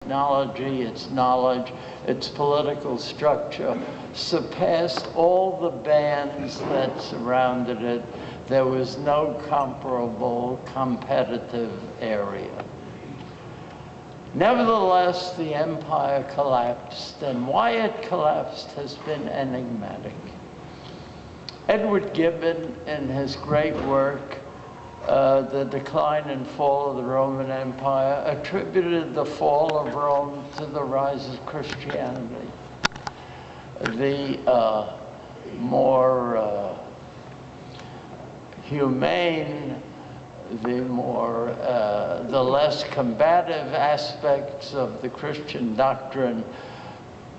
technology, its knowledge, its political structure surpassed all the bands that surrounded it. There was no comparable competitive area. Nevertheless, the empire collapsed, and why it collapsed has been enigmatic. Edward Gibbon, in his great work, The Decline and Fall of the Roman Empire, attributed the fall of Rome to the rise of Christianity. The more humane, the less combative aspects of the Christian doctrine,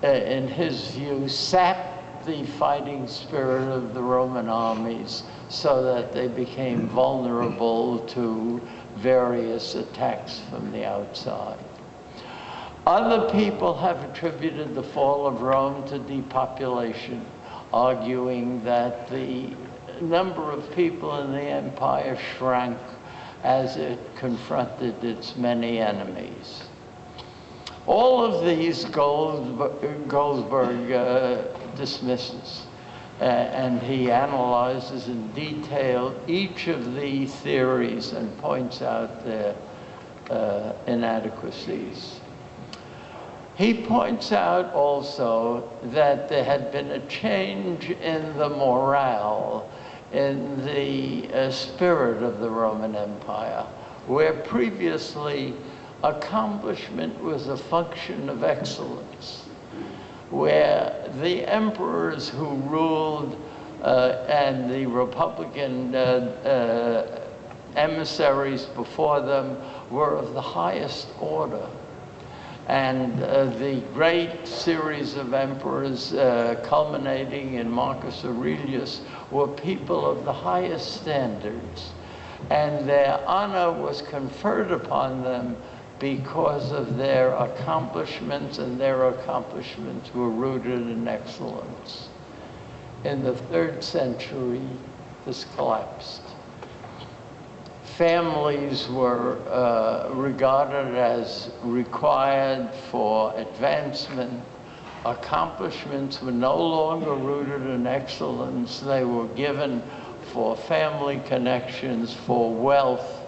in his view, sapped the fighting spirit of the Roman armies so that they became vulnerable to various attacks from the outside. Other people have attributed the fall of Rome to depopulation, arguing that the number of people in the empire shrank as it confronted its many enemies. All of these Goldsberg dismisses, and he analyzes in detail each of the theories and points out their inadequacies. He points out also that there had been a change in the morale, in the spirit of the Roman Empire, where previously accomplishment was a function of excellence, where the emperors who ruled and the Republican emissaries before them were of the highest order. And the great series of emperors culminating in Marcus Aurelius were people of the highest standards. And their honor was conferred upon them because of their accomplishments, and their accomplishments were rooted in excellence. In the 3rd century, this collapsed. Families were regarded as required for advancement. Accomplishments were no longer rooted in excellence. They were given for family connections, for wealth,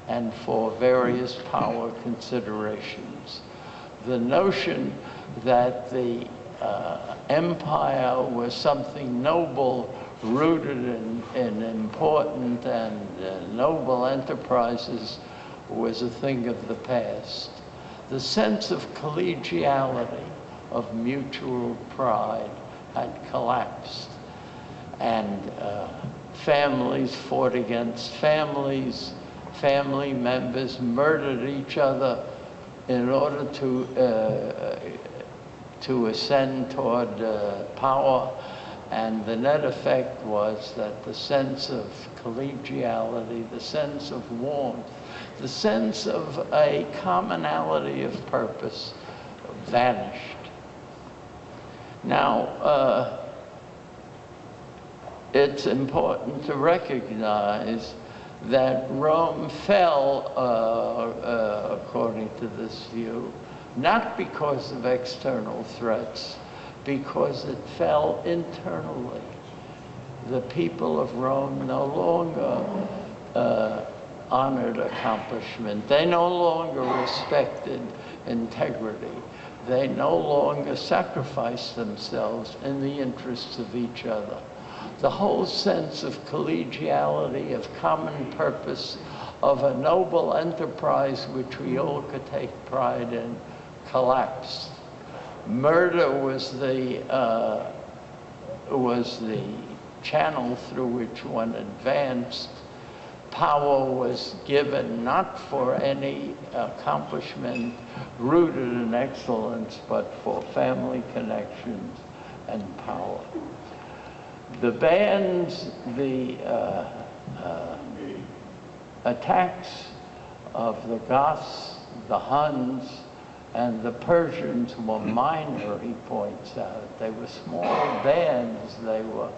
and for various power considerations. The notion that the empire was something noble, rooted in important and noble enterprises, was a thing of the past. The sense of collegiality, of mutual pride, had collapsed. And families fought against families. Family members murdered each other in order to ascend toward power. And the net effect was that the sense of collegiality, the sense of warmth, the sense of a commonality of purpose vanished. Now, it's important to recognize that Rome fell, according to this view, not because of external threats, because it fell internally. The people of Rome no longer honored accomplishment. They no longer respected integrity. They no longer sacrificed themselves in the interests of each other. The whole sense of collegiality, of common purpose, of a noble enterprise which we all could take pride in, collapsed. Murder was the channel through which one advanced. Power was given not for any accomplishment rooted in excellence, but for family connections and power. The bands, the attacks of the Goths, the Huns, and the Persians were minor, he points out. They were small bands. They were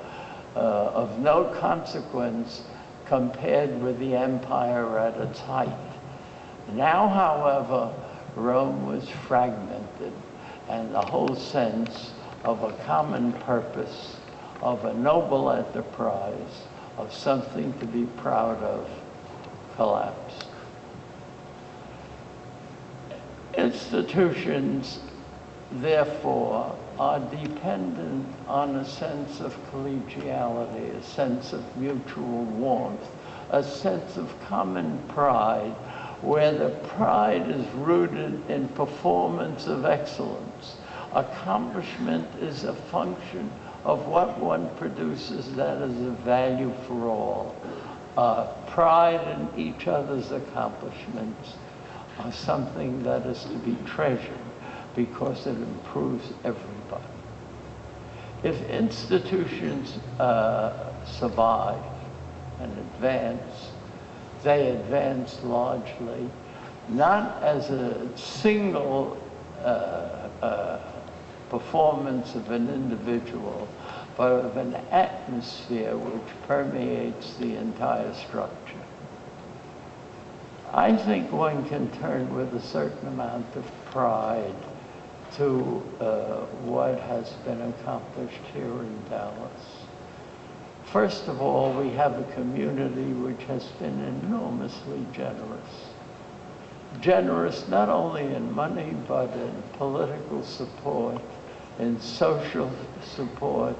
of no consequence compared with the empire at its height. Now, however, Rome was fragmented, and the whole sense of a common purpose, of a noble enterprise, of something to be proud of, collapsed. Institutions, therefore, are dependent on a sense of collegiality, a sense of mutual warmth, a sense of common pride, where the pride is rooted in performance of excellence. Accomplishment is a function of what one produces that is of value for all. Pride in each other's accomplishments are something that is to be treasured because it improves everybody. If institutions survive and advance, they advance largely not as a single performance of an individual, but of an atmosphere which permeates the entire structure. I think one can turn with a certain amount of pride to what has been accomplished here in Dallas. First of all, we have a community which has been enormously generous. Generous not only in money, but in political support, in social support,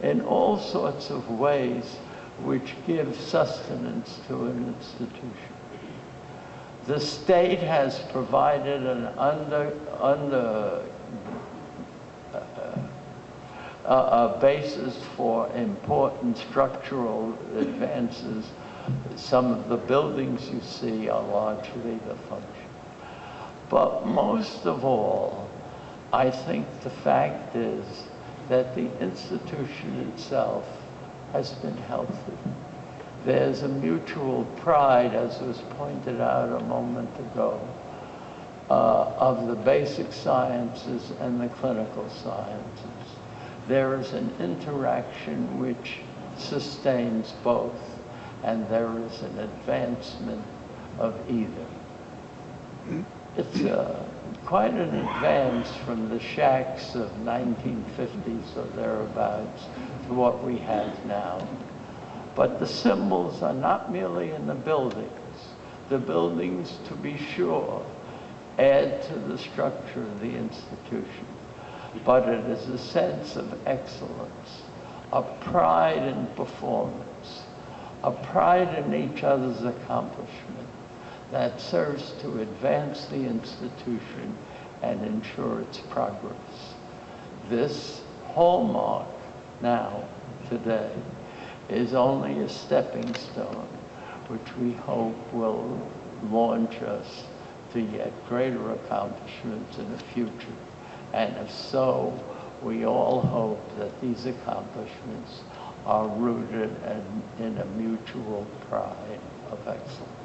in all sorts of ways which give sustenance to an institution. The state has provided an a basis for important structural advances. Some of the buildings you see are largely the function. But most of all, I think the fact is that the institution itself has been healthy. There's a mutual pride, as was pointed out a moment ago, of the basic sciences and the clinical sciences. There is an interaction which sustains both, and there is an advancement of either. It's quite an advance from the shacks of 1950s or thereabouts to what we have now. But the symbols are not merely in the buildings. The buildings, to be sure, add to the structure of the institution. But it is a sense of excellence, a pride in performance, a pride in each other's accomplishment that serves to advance the institution and ensure its progress. This hallmark now, today, is only a stepping stone, which we hope will launch us to yet greater accomplishments in the future. And if so, we all hope that these accomplishments are rooted in a mutual pride of excellence.